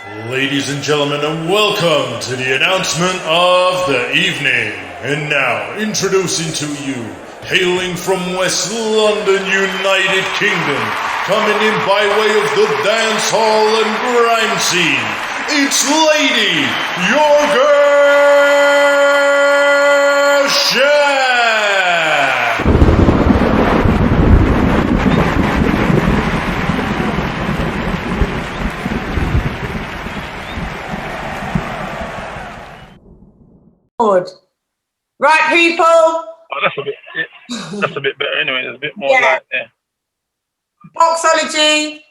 Ladies and gentlemen, and welcome to the announcement of the evening. And now, introducing to you, hailing from West London, United Kingdom, coming in by way of the dance hall and grime scene, it's Lady, your girl, Chann. Right, people. Oh, that's a bit better anyway. There's a bit more light there. BOXOLOGY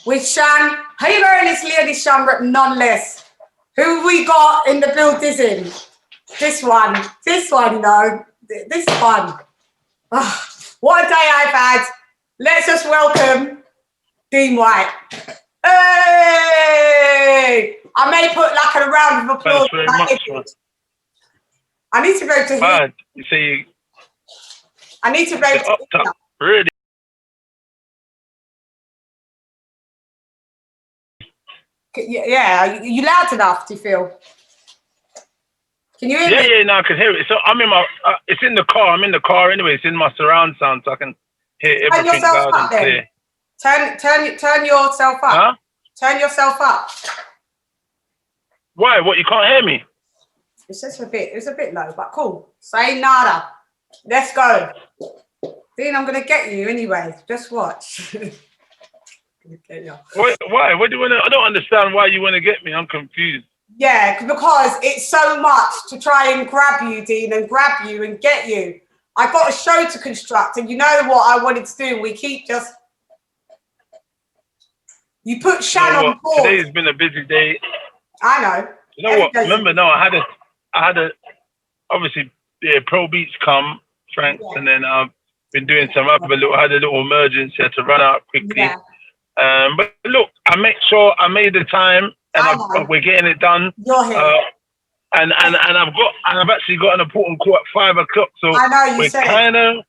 with Chann. How you going, this lady, Chann, but nonetheless. Who we got in the building? This one, though. This is fun. Oh, what a day I've had. Let's just welcome Dean Whyte. Hey! I may put like a round of applause. Thanks very much. I need to go to him. You see, I need to go to up top, really. Yeah, you loud enough, do you feel? Can you hear me? Yeah, no, I can hear it. So I'm in my, it's in the car. I'm in the car anyway. It's in my surround sound, so I can hear everything loud and clear. Turn yourself up. Huh? Turn yourself up. Why? What? You can't hear me? It's just a bit low, but cool. Say nada. Let's go. Dean, I'm going to get you anyway. Just watch. Wait, why? What do you want to? I don't understand why you want to get me. I'm confused. Yeah, because it's so much to try and grab you, Dean, and grab you and get you. I got a show to construct, and you know what I wanted to do. We keep just. You put Chann on board. Today's been a busy day. I know. You know what? Remember, no, I had a obviously Pro Beats come, Frank, and then I've been doing some other had a little emergency, had to run out quickly. Yeah. But look, I made sure I made the time, and we're getting it done. You're here. And I've actually got an important call at 5 o'clock. So I know you we're said. getting,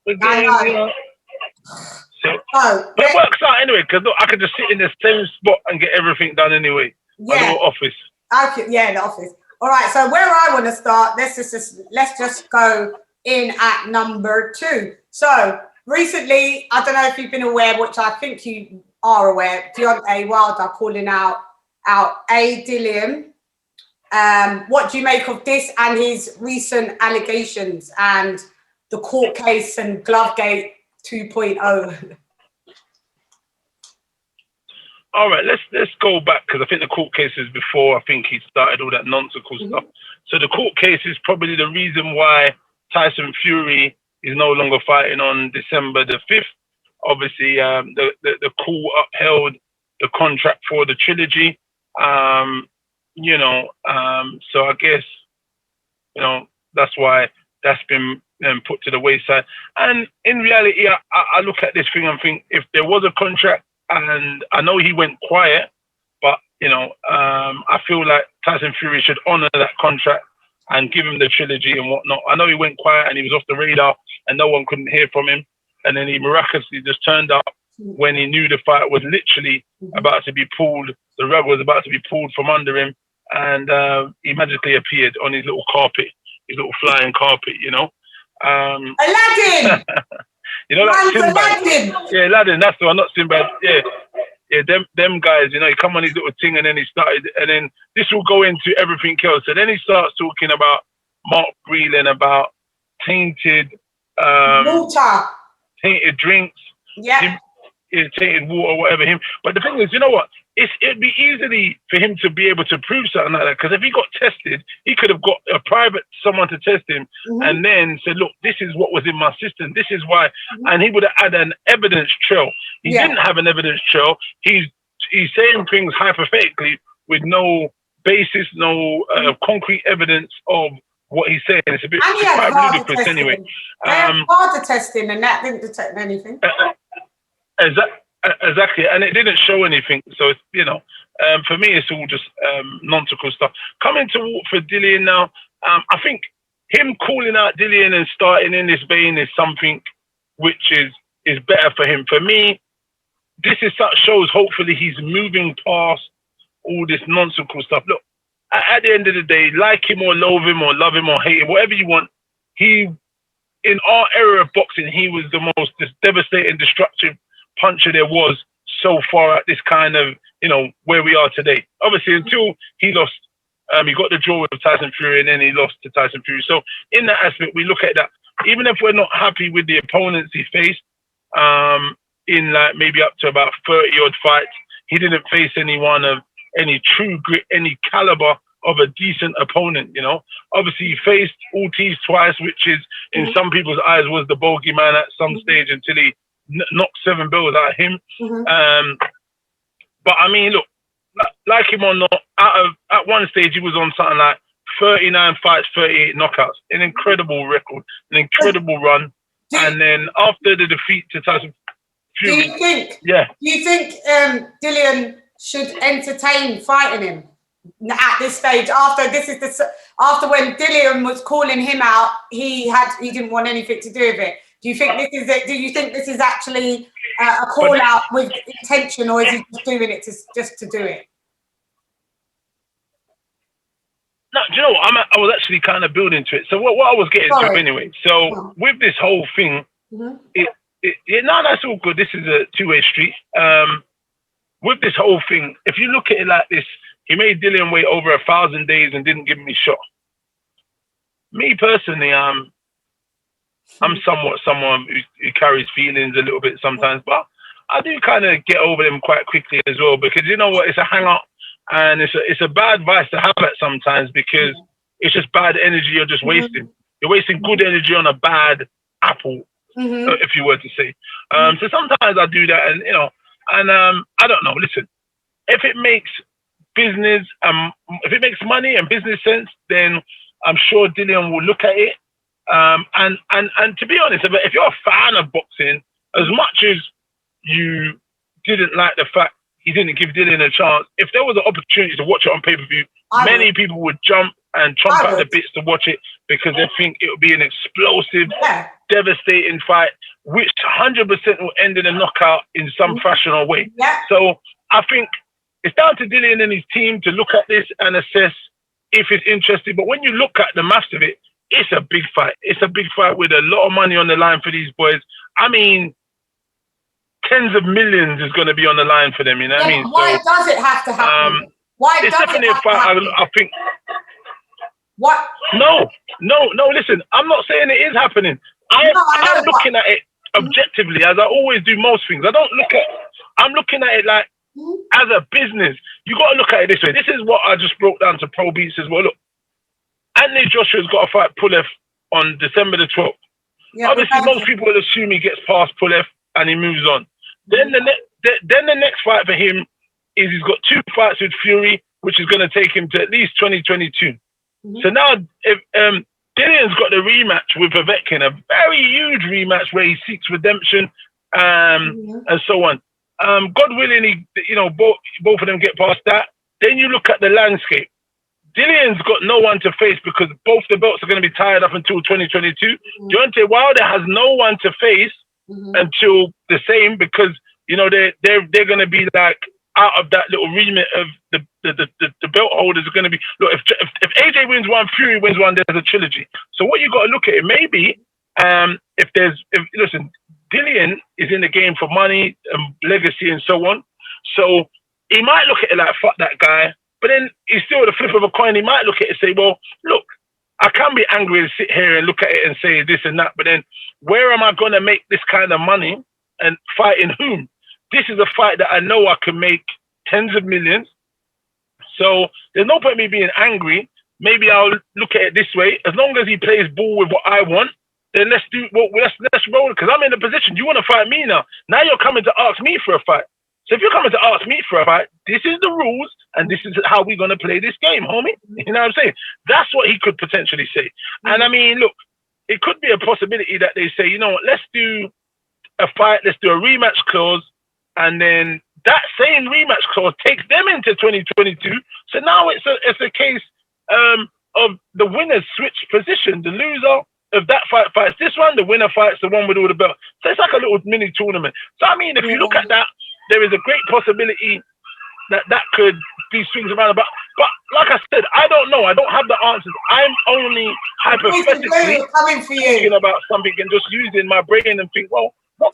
so but it works out anyway, because look, I could just sit in the same spot and get everything done anyway. Yeah. My little office. Okay, yeah, the office. All right, so where I want to start, let's just go in at number 2. So recently, I don't know if you've been aware, which I think you are aware, Deontay Wilder calling out A. Dillian. What do you make of this and his recent allegations and the court case and Glovegate 2.0? All right, let's go back, because I think the court case is before I think he started all that nonsensical stuff. So the court case is probably the reason why Tyson Fury is no longer fighting on December the 5th. Obviously, the court upheld the contract for the trilogy. So I guess, that's why that's been put to the wayside. And in reality, I look at this thing and think, if there was a contract, and I know he went quiet, but, I feel like Tyson Fury should honor that contract and give him the trilogy and whatnot. I know he went quiet and he was off the radar and no one couldn't hear from him. And then he miraculously just turned up when he knew the fight was literally about to be pulled. The rug was about to be pulled from under him. And he magically appeared on his little carpet, his little flying carpet, Aladdin! Like Sinbad. Yeah, Aladdin, that's the one, not Sinbad. Yeah, them guys, he come on his little thing, and then he started, and then this will go into everything else. So then he starts talking about Mark Breland, about tainted water, tainted drinks, tainted water, whatever him. But the thing is, you know what? It'd be easily for him to be able to prove something like that, because if he got tested, he could have got a someone to test him, and then said, look, this is what was in my system, this is why, and he would have had an evidence trail. He didn't have an evidence trail. He's saying things hypothetically with no basis, no concrete evidence of what he's saying. It's a bit quite ludicrous anyway. Harder testing, and that didn't detect anything. Exactly, and it didn't show anything. So it's, for me, it's all just nonsensical stuff. Coming to for Dillian now, I think him calling out Dillian and starting in this vein is something which is better for him. For me, this is such shows. Hopefully, he's moving past all this nonsensical stuff. Look, at the end of the day, like him or loathe him or love him or hate him, whatever you want, in our era of boxing, he was the most devastating, destructive puncher there was so far at this kind of, where we are today. Obviously, until he lost, he got the draw with Tyson Fury and then he lost to Tyson Fury. So in that aspect, we look at that. Even if we're not happy with the opponents he faced, in like maybe up to about 30 odd fights, he didn't face anyone of any true grit, any caliber of a decent opponent, Obviously, he faced Ortiz twice, which is, in some people's eyes, was the bogeyman at some stage until he knocked 7 bells out of him. But I mean, look, like him or not, at one stage, he was on something like 39 fights, 38 knockouts. An incredible record, an incredible run. And then after the defeat to Tyson Fury... Do you think Dillian should entertain fighting him at this stage? After when Dillian was calling him out, he didn't want anything to do with it. Do you think this is it? Do you think this is actually a call out with intention, or is he just doing it just to do it? No, do you know what? I was actually kind of building to it. So what I was getting to anyway. So with this whole thing, that's all good. This is a two-way street. With this whole thing, if you look at it like this, he made Dillian wait over 1,000 days and didn't give him his shot. Me personally, I'm somewhat someone who carries feelings a little bit sometimes, but I do kind of get over them quite quickly as well, because you know what, it's a hang-up, and it's a bad vice to have at sometimes, because it's just bad energy you're just wasting. You're wasting good energy on a bad apple, if you were to say. So sometimes I do that, and I don't know. Listen, if it makes business, if it makes money and business sense, then I'm sure Dillian will look at it. And to be honest, if you're a fan of boxing, as much as you didn't like the fact he didn't give Dillian a chance, if there was an opportunity to watch it on pay-per-view, many people would jump and chomp at the bits to watch it, because they think it will be an explosive, devastating fight, which 100% will end in a knockout in some fashion or way. So I think it's down to Dillian and his team to look at this and assess if it's interesting. But when you look at the maths of it, it's a big fight. It's a big fight with a lot of money on the line for these boys. I mean, tens of millions is going to be on the line for them, you know what I mean? Why does it have to happen? Why it's does definitely it a have fight, to happen? I think. What? No, listen, I'm not saying it is happening. I'm looking at it objectively, as I always do most things. I'm looking at it like, as a business, you got to look at it this way. This is what I just broke down to Pro Beats as well. Look, Anthony Joshua's got to fight Pulev on December the 12th. Obviously, most people will assume he gets past Pulev and he moves on. Then the next fight for him is he's got 2 fights with Fury, which is going to take him to at least 2022. So now, if Dillian's got the rematch with Povetkin, a very huge rematch where he seeks redemption, and so on. God willing, both of them get past that. Then you look at the landscape. Dillian's got no one to face because both the belts are going to be tied up until 2022. Deontay Wilder has no one to face until the same, because they're going to be like out of that little remit of the belt holders are going to be. Look, if AJ wins one, Fury wins one, there's a trilogy. So what you got to look at it, maybe listen, Dillian is in the game for money and legacy and so on. So he might look at it like, fuck that guy. But then he's still the flip of a coin. He might look at it and say, well, look, I can be angry and sit here and look at it and say this and that. But then where am I going to make this kind of money and fighting whom? This is a fight that I know I can make tens of millions. So there's no point in me being angry. Maybe I'll look at it this way. As long as he plays ball with what I want, then let's roll. Because I'm in a position. You want to fight me now. Now you're coming to ask me for a fight. So if you're coming to ask me for a fight, this is the rules and this is how we're going to play this game, homie. You know what I'm saying? That's what he could potentially say. And I mean, look, it could be a possibility that they say, you know what, let's do a fight, let's do a rematch clause, and then that same rematch clause takes them into 2022. So now it's a case of the winners switch position. The loser of that fight fights this one, the winner fights the one with all the belts. So it's like a little mini tournament. So I mean, if you look at that, there is a great possibility that could be swings around about. But like I said, I don't know. I don't have the answers. I'm only hypothetically thinking about something and just using my brain and think, well, what?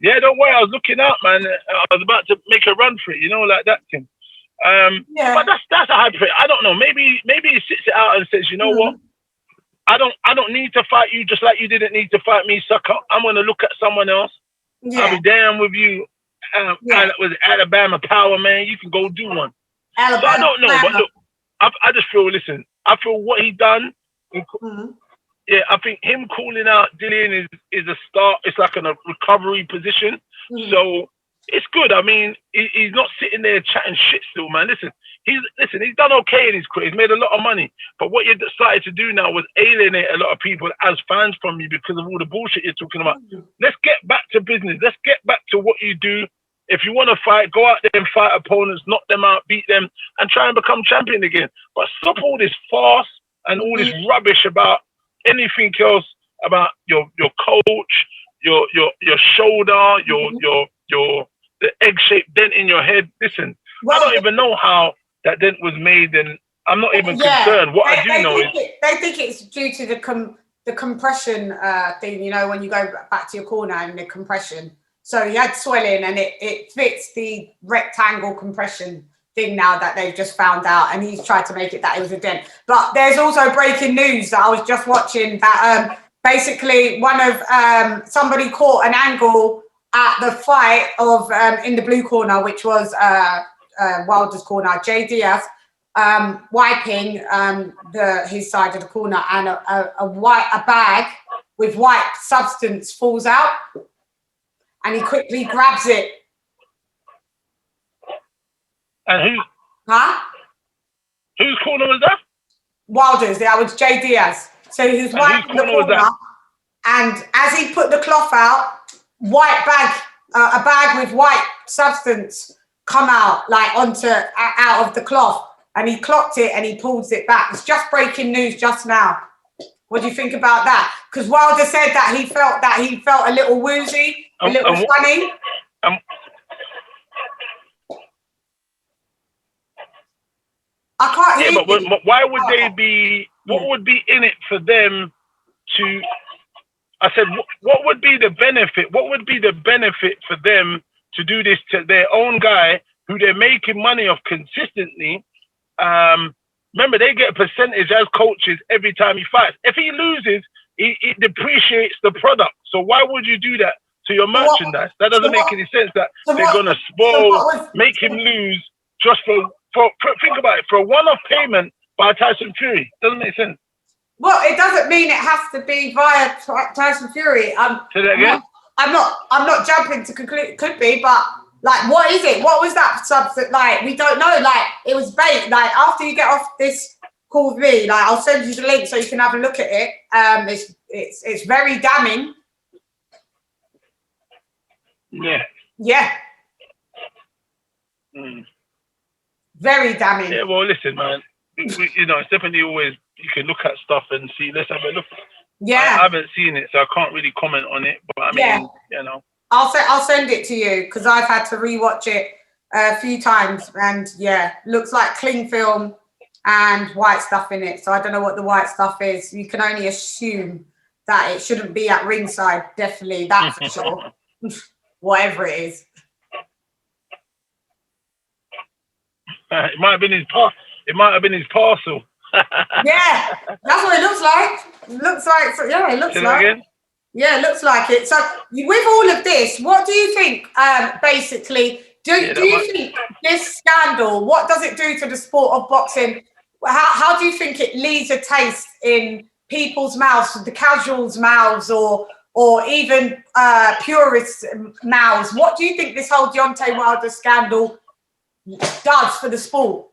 Yeah, don't worry. I was looking out, man. I was about to make a run for it, like that thing. But that's a hypothetical. I don't know. Maybe he sits it out and says, you know what? I don't need to fight you just like you didn't need to fight me, sucker. I'm gonna look at someone else. I'll be damn with you. Was Alabama Power, man? You can go do one. So I don't know, but look, I just feel. Listen, I feel what he done. Yeah, I think him calling out Dillian is a start. It's like a recovery position. So it's good. I mean, he's not sitting there chatting shit still, man. Listen, he's done okay in his career. He's made a lot of money. But what you decided to do now was alienate a lot of people as fans from you because of all the bullshit you're talking about. Let's get back to business. Let's get back to what you do. If you want to fight, go out there and fight opponents, knock them out, beat them, and try and become champion again. But stop all this farce and all this rubbish about anything else, about your coach, your shoulder, your the egg-shaped dent in your head. Listen, I don't even know how that dent was made, and I'm not even concerned. What I do know is they think it's due to the compression thing. When you go back to your corner and the compression. So he had swelling, and it fits the rectangle compression thing now that they've just found out, and he's tried to make it that it was a dent. But there's also breaking news that I was just watching that basically somebody caught an angle at the fight of in the blue corner, which was Wilder's corner, Jay Deas wiping his side of the corner, and a bag with white substance falls out, and he quickly grabs it. And whose corner was that? Wilder's. That was Jay Deas. So he was wiping the corner, and as he put the cloth out, a bag with white substance come out out of the cloth, and he clocked it and he pulls it back. It's just breaking news just now. What do you think about that? Because Wilder said that he felt a little woozy, a little funny. I can't hear you. But why would they be? What would be in it for them to? I said, what would be the benefit? What would be the benefit for them to do this to their own guy who they're making money off consistently? Remember, they get a percentage as coaches every time he fights. If he loses, it depreciates the product. So why would you do that to your merchandise? That doesn't make any sense. That they're going to spoil, make him lose just for think about it, for a one-off payment by Tyson Fury. Doesn't make sense. Well, it doesn't mean it has to be via Tyson Fury. Say that again? I'm not jumping to conclude it could be, but what is it? What was that substance? We don't know. It was bait. After you get off this call with me, I'll send you the link so you can have a look at it. It's very damning. Yeah. Yeah. Very damning. Yeah. Well, listen, man. It's definitely always you can look at stuff and see. Let's have a look. Yeah. I haven't seen it, so I can't really comment on it. But I mean, I'll send it to you because I've had to rewatch it a few times, and looks like cling film and white stuff in it. So I don't know what the white stuff is. You can only assume that it shouldn't be at ringside. Definitely, that's for sure. Whatever it is. It might have been his parcel. Yeah, that's what it looks like. It looks like. It looks like. Again? Yeah, it looks like it. So with all of this, what do you think? Basically, do you think this scandal? What does it do to the sport of boxing? How do you think it leaves a taste in people's mouths, the casuals' mouths, or even purists' mouths? What do you think this whole Deontay Wilder scandal does for the sport?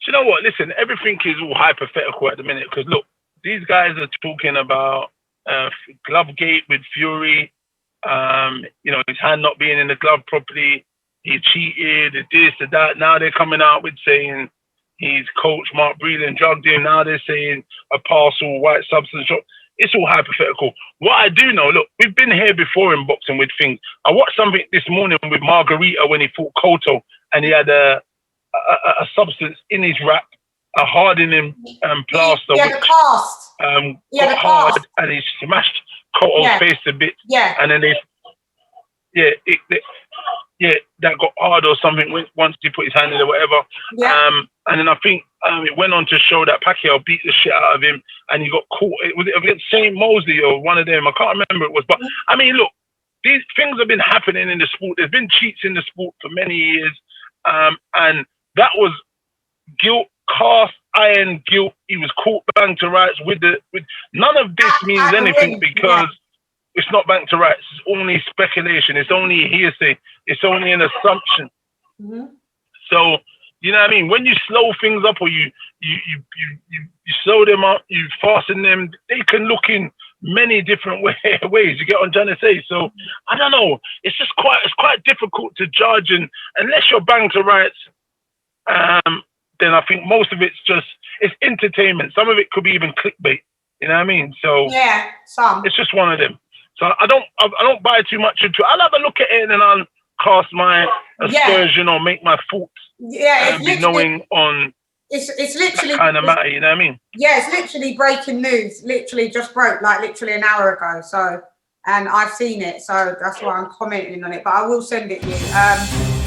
You know what? Listen, everything is all hypothetical at the minute because look, these guys are talking about Glovegate with Fury. His hand not being in the glove properly. He cheated. This, that. Now they're coming out with saying his coach Mark Breland drugged him. Now they're saying a parcel white substance. it's all hypothetical. What I do know, look, we've been here before in boxing with things. I watched something this morning with Margarita when he fought Cotto, and he had a substance in his wrap, a hardening plaster, yeah, the cast. got hard, and he smashed Cotto's face a bit. Yeah. And then that got hard or something once he put his hand in it or whatever. Yeah. And then I think it went on to show that Pacquiao beat the shit out of him, and he got caught. Was it against St. Mosley or one of them? I can't remember it was. But I mean, look, these things have been happening in the sport. There's been cheats in the sport for many years, and that was guilt, cast iron guilt. He was caught bang to rights with none of this means anything because it's not bang to rights. It's only speculation. It's only hearsay. It's only an assumption. Mm-hmm. So, you know what I mean? When you slow things up or you slow them up, you fasten them, they can look in many different ways. You get what I'm trying to say? So, I don't know. It's quite difficult to judge, and unless you're bang to rights, then I think most of it's entertainment. Some of it could be even clickbait. You know what I mean? So yeah, some. It's just one of them. So I don't buy too much into it. I'll have a look at it and then I'll cast my aspersion or make my thoughts. Yeah, it's knowing on. It's literally kind of matter. You know what I mean? Yeah, it's literally breaking news. Literally just broke like literally an hour ago. So, and I've seen it. So that's why I'm commenting on it. But I will send it you.